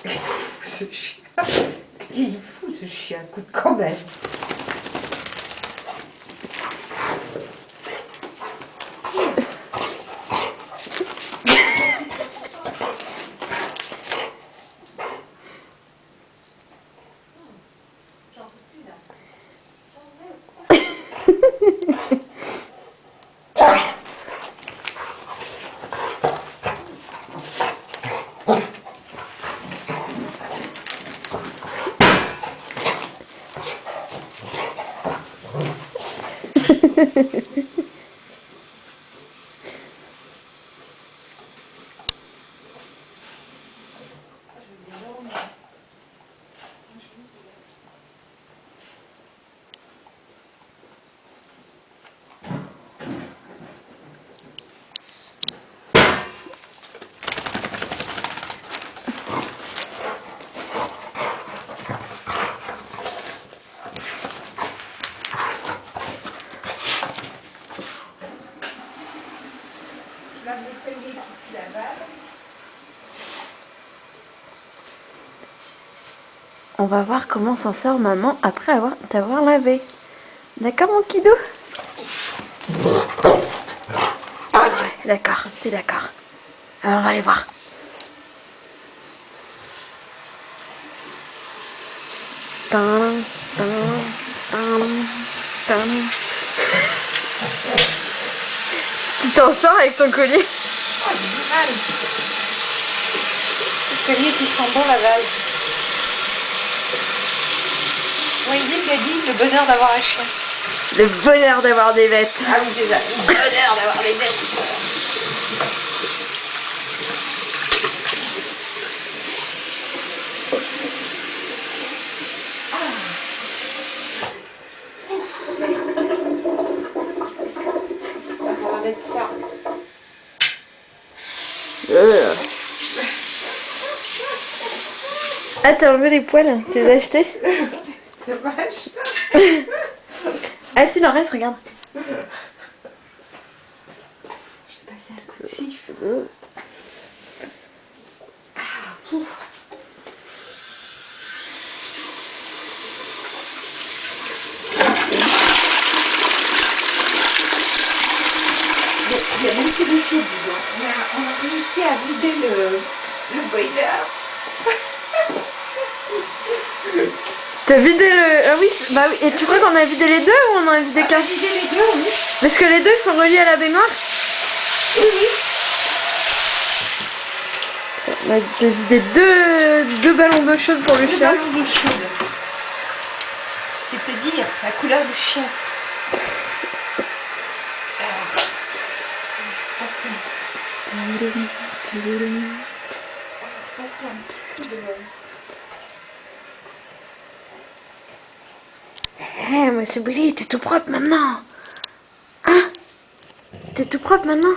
Il est fou ce chien. Il est fou ce chien, écoute quand même. On va voir comment s'en sort maman après t'avoir lavé. D'accord mon kidou? Ouais, d'accord, t'es d'accord. Alors on va aller voir. Tan, tan, tan, tan. Tu t'en sors avec ton collier? Oh, j'ai du mal. Le collier qui sent bon la vase. Oui, dit le bonheur d'avoir un chien. Le bonheur d'avoir des bêtes. Ah oui, c'est ça. Le bonheur d'avoir des bêtes. On va mettre ça. Ah, t'as enlevé les poils? Tu les as achetés? Dommage. Ah si, il en reste, regarde. J'ai passé un coup de siffle. Il y a beaucoup de choses dedans. On a réussi à vider le boiler. T'as vidé le... Ah oui, bah oui. Et tu crois qu'on a vidé les deux ou on en a vidé qu'un? On a vidé les deux, oui. Parce que les deux sont reliés à la baignoire? Oui, oui. On a vidé deux ballons d'eau chaude pour le Deux chien. ballons d'eau chaude. C'est te dire la couleur du chien. Alors, passer un petit peu de... Eh, monsieur Billy, t'es tout propre maintenant. Hein? T'es tout propre maintenant?